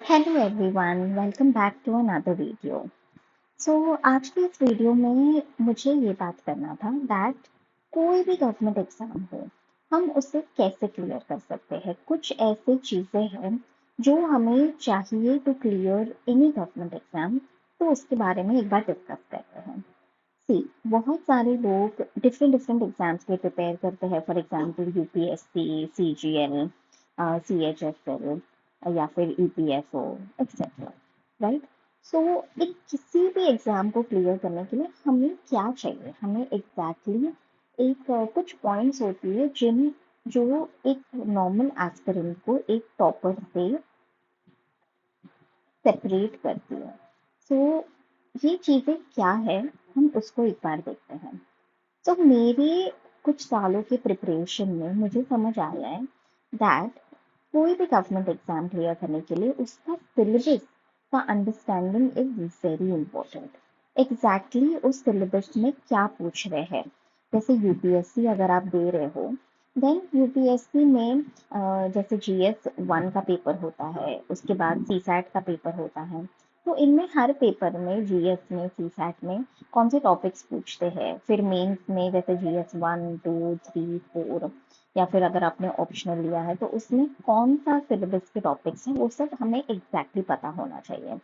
Hello everyone, welcome back to another video. आज की इस वीडियो में मुझे ये बात करना था दैट कोई भी गवर्नमेंट एग्जाम हो, हम उसे कैसे क्लियर कर सकते हैं। कुछ ऐसे चीज़ें हैं जो हमें चाहिए to clear any government exam, तो उसके बारे में एक बार डिस्कस करते हैं। सी, बहुत सारे लोग डिफरेंट डिफरेंट एग्जाम्स के प्रिपेयर करते हैं। For example UPSC, CGL, CHSL या फिर ईपीएफओ एक्सेट्रा, राइट। सो एक किसी भी एग्जाम को क्लियर करने के लिए हमें क्या चाहिए, हमें एग्जैक्टली एक कुछ पॉइंट्स होती है जिन जो एक नॉर्मल एस्पिरेंट को एक टॉपर से सेपरेट करती है। सो ये चीज़ें क्या है, हम उसको एक बार देखते हैं। तो मेरे कुछ सालों के प्रिपरेशन में मुझे समझ आया है दैट कोई भी गवर्नमेंट एग्जाम क्लियर करने के लिए उसका सिलेबस का understanding is very important. Exactly उस सिलेबस में क्या पूछ रहे हैं। जैसे यूपीएससी अगर आप दे रहे हो, देन यूपीएससी में जैसे जीएस 1 का पेपर होता है, उसके बाद सीसैट का पेपर होता है। तो इनमें हर पेपर में, जीएस में, सीसैट में कौन से टॉपिक्स पूछते हैं। फिर मेंस में जैसे जीएस 1, 2, 3, 4, या फिर अगर आपने ऑप्शनल लिया है तो उसमें कौन सा सिलेबस के टॉपिक्स हैं, वो सब हमें एग्जैक्टली पता होना चाहिए।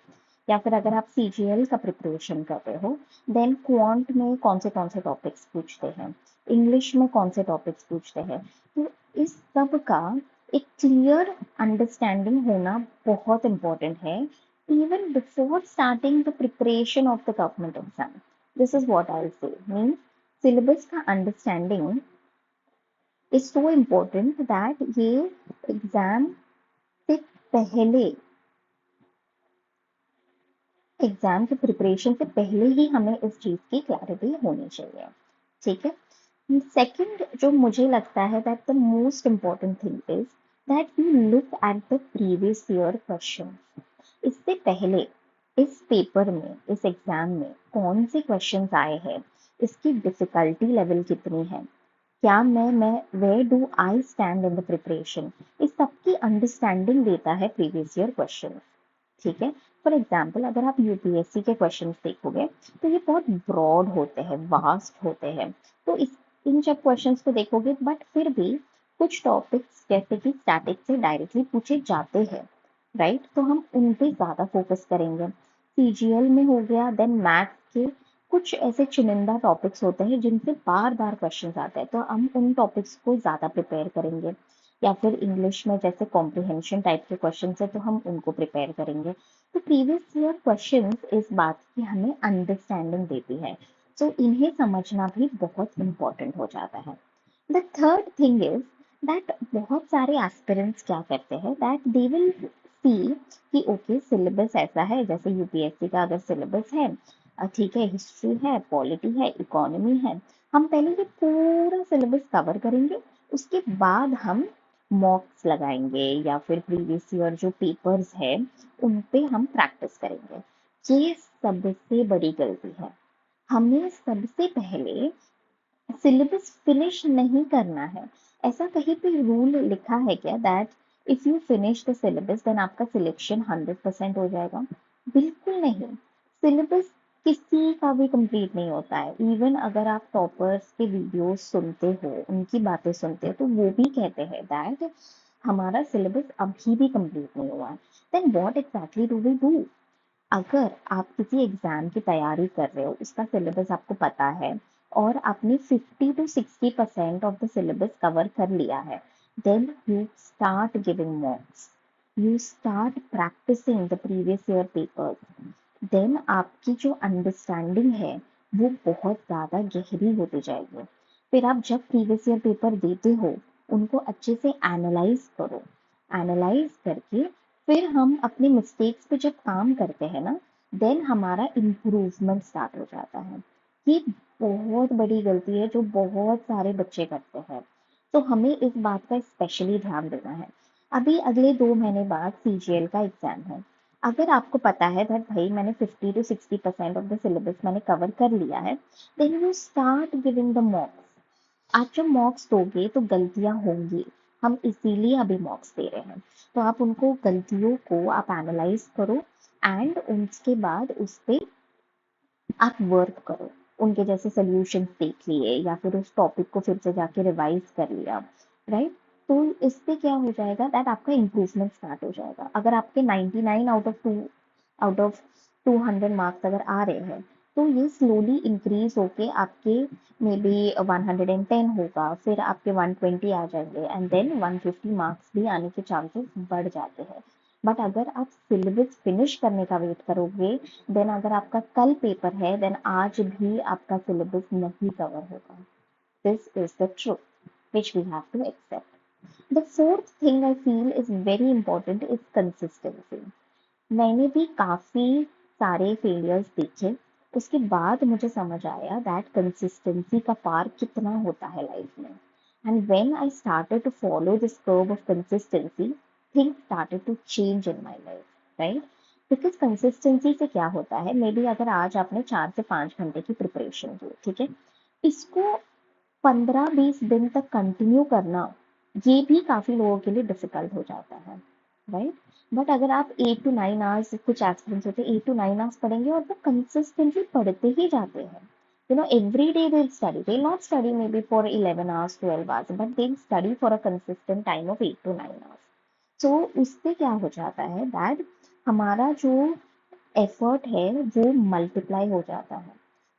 या फिर अगर आप सीजीएल का प्रिपरेशन कर रहे हो, देन क्वांट में कौन से टॉपिक्स पूछते हैं, इंग्लिश में कौन से टॉपिक्स पूछते हैं। तो इस सब का एक क्लियर अंडरस्टैंडिंग होना बहुत इंपॉर्टेंट है, even before starting the preparation of the government exam. This is what I'll say. Means syllabus का understanding is so important that ये एग्जाम से पहले, एग्जाम के प्रिपरेशन से पहले ही हमें इस चीज की क्लैरिटी होनी चाहिए। ठीक है। सेकंड जो मुझे लगता है that the most important thing is that you look at the previous year question. इससे पहले इस पेपर में, इस एग्जाम में कौन से क्वेश्चंस आए हैं, इसकी डिफिकल्टी लेवल कितनी है, क्या मैं where do I stand in the preparation, इस सब की अंडरस्टैंडिंग देता है प्रीवियस ईयर क्वेश्चन। ठीक है। फॉर एग्जाम्पल अगर आप यूपीएससी के क्वेश्चन देखोगे तो ये बहुत ब्रॉड होते हैं, वास्ट होते हैं। तो इस इन सब क्वेश्चन को देखोगे, बट फिर भी कुछ टॉपिक्स जैसे कि स्टैटिक से डायरेक्टली पूछे जाते हैं, राइट। तो हम उन पे ज्यादा फोकस करेंगे। सीजीएल में हो गया, देन मैथ्स के कुछ ऐसे चुनिंदा टॉपिक्स होते हैं जिनसे बार बार क्वेश्चन आते हैं, तो हम उन टॉपिक्स को ज्यादा प्रिपेयर करेंगे। या फिर इंग्लिश में जैसे कॉम्प्रिहेंशन टाइप के क्वेश्चन है तो हम उनको प्रिपेयर करेंगे। तो प्रीवियस ईयर क्वेश्चंस इस बात की हमें अंडरस्टैंडिंग देती है। सो इन्हें समझना भी बहुत इंपॉर्टेंट हो जाता है। The third thing is that बहुत सारे एस्पिरेंट्स क्या करते हैं दैट दे विल सी कि ओके सिलेबस ऐसा है, जैसे यूपीएससी का अगर सिलेबस है, ठीक है, हिस्ट्री है, पॉलिटी है, इकोनॉमी है, हम पहले ये पूरा सिलेबस कवर करेंगे, उसके बाद हम मॉक्स लगाएंगे या फिर प्रीवियस ईयर जो पेपर्स है उन पे हम प्रैक्टिस करेंगे। ये सबसे बड़ी गलती है। हमें सबसे पहले सिलेबस फिनिश नहीं करना है। ऐसा कहीं पे रूल लिखा है क्या that if you finish the syllabus then आपका सिलेक्शन 100% हो जाएगा? बिल्कुल नहीं। सिलेबस किसी का भी कंप्लीट नहीं होता है। इवन अगर आप टॉपर्स के वीडियोस सुनते हो, उनकी बातें सुनते हो, तो वो भी कहते हैं दैट हमारा सिलेबस अभी भी कंप्लीट नहीं हुआ है। Then what exactly do we do? अगर आप किसी एग्जाम की तैयारी कर रहे हो, उसका सिलेबस आपको पता है और आपने 50 to 60% of the syllabus cover कर लिया है, then you start giving mocks, you start practising the previous year papers. Then आपकी जो अंडरस्टैंडिंग है वो बहुत ज़्यादा गहरी होती जाएगी। फिर आप जब प्रीवियस ईयर पेपर देते हो, उनको अच्छे से एनालाइज करो। एनालाइज करके फिर हम अपने मिस्टेक्स पे जब काम करते हैं ना, देन हमारा इम्प्रूवमेंट स्टार्ट हो जाता है। ये बहुत बड़ी गलती है जो बहुत सारे बच्चे करते हैं। तो हमें इस बात का स्पेशली ध्यान देना है। अभी अगले 2 महीने बाद सीजीएल का एग्जाम है। अगर आपको पता है दैट भाई मैंने 50 to 60% ऑफ द सिलेबस मैंने कवर कर लिया है, then you start giving the mocks. आप जब मॉक्स दोगे तो गलतियां होंगी, हम इसीलिए अभी मॉक्स दे रहे हैं। तो आप उनको गलतियों को आप एनालाइज करो एंड उसके बाद उस पे आप वर्क करो। उनके जैसे सॉल्यूशंस देख लिए या फिर उस टॉपिक को फिर से जाके रिवाइज कर लिया, राइट? तो इससे क्या हो जाएगा दैट आपका इम्प्रूवमेंट स्टार्ट हो जाएगा। अगर आपके 99 आउट ऑफ 200 मार्क्स अगर आ रहे हैं, तो ये स्लोली इंक्रीज होके आपके मे बी 110 होगा, फिर आपके 120 आ जाएंगे एंड देन 150 मार्क्स भी आने के चांसेस बढ़ जाते हैं। बट अगर आप सिलेबस फिनिश करने का वेट करोगे, देन अगर आपका कल पेपर है देन आज भी आपका सिलेबस नहीं कवर होगा। This is the truth which we have to accept. The fourth thing I feel is very important is consistency. मैंने भी काफी सारे फेलियर्स देखे, उसके बाद मुझे समझ आया दैट कंसिस्टेंसी का पार कितना होता है लाइफ में। And when I started to follow this curve of consistency, things started to change in my life, right? Because consistency से क्या होता है, मे बी अगर आज आपने 4 से 5 घंटे की प्रिपरेशन की, ठीक है, इसको 15-20 दिन तक कंटिन्यू करना, ये भी काफी लोगों के लिए डिफिकल्ट हो जाता है, राइट? बट अगर आप 8 to 9 आवर्स, कुछ एस्पिरेंट्स होते हैं 8 to 9 आवर्स पढ़ेंगे और वो कंसिस्टेंटली पढ़ते ही जाते हैं, every day they'll study, they'll not study maybe for 11 hours 12 hours, but they'll study for a consistent time of 8 to 9 hours. So उससे क्या हो जाता है दैट हमारा जो एफर्ट है वो मल्टीप्लाई हो जाता है,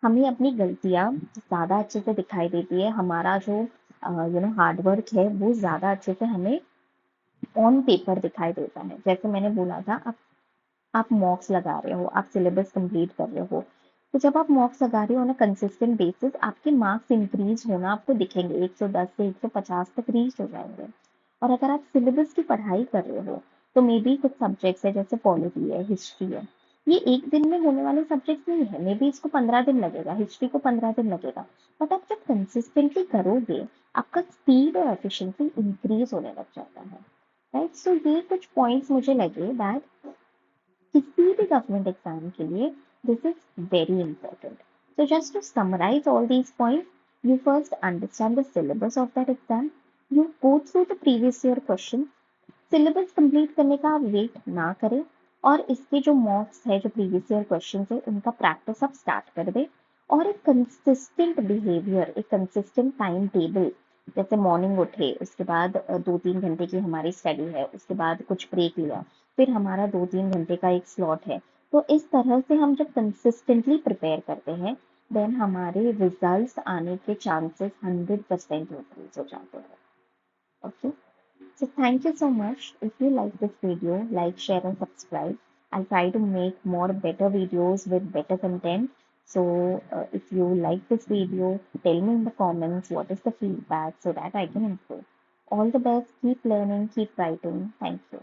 हमें अपनी गलतियां ज्यादा अच्छे से दिखाई देती है, हमारा जो हार्ड वर्क है वो ज्यादा अच्छे से हमें ऑन पेपर दिखाई देता है। जैसे मैंने बोला था, आप मॉक्स लगा रहे हो, आप सिलेबस कंप्लीट कर रहे हो, तो जब आप मॉक्स लगा रहे हो ऑन अ कंसिस्टेंट बेसिस, आपके मार्क्स इंक्रीज होना आपको दिखेंगे, 110 से 150 तक रीच हो जाएंगे। और अगर आप सिलेबस की पढ़ाई कर रहे हो, तो मे बी कुछ सब्जेक्ट्स है जैसे पॉलिटी है, हिस्ट्री है, ये एक दिन में होने वाले सब्जेक्ट नहीं है, मे बी इसको 15 दिन लगेगा, हिस्ट्री को 15 दिन लगेगा। बट आप जब कंसिस्टेंटली करोगे, आपका स्पीड और एफिशिएंसी इंक्रीज होने लग जाता है, राइट? सो ये कुछ पॉइंट्स मुझे लगे दैट किसी भी गवर्नमेंट एग्जाम के लिए this is very important. So just to summarize all these points, you first understand the syllabus of that exam, you go through the previous year questions, syllabus complete करने का आप wait ना करें, और इसके जो मॉक्स है, जो प्रीवियस ईयर क्वेश्चन है, उनका प्रैक्टिस आप स्टार्ट कर दें। और एक कंसिस्टेंट बिहेवियर, एक कंसिस्टेंट टाइम टेबल, जैसे मॉर्निंग उठे, उसके बाद 2-3 घंटे की हमारी स्टडी है, उसके बाद कुछ ब्रेक लिया, फिर हमारा 2-3 घंटे का एक स्लॉट है। तो इस तरह से हम जब कंसिस्टेंटली प्रिपेयर करते हैं, देन हमारे रिजल्ट्स आने के चांसेस 100% इंक्रीज हो जाते हैं। Okay, so thank you so much. If you like this video, like, share and subscribe. I'll try to make more better videos with better content. So if you like this video, tell me in the comments what is the feedback so that I can improve. All the best. Keep learning, keep writing. Thank you.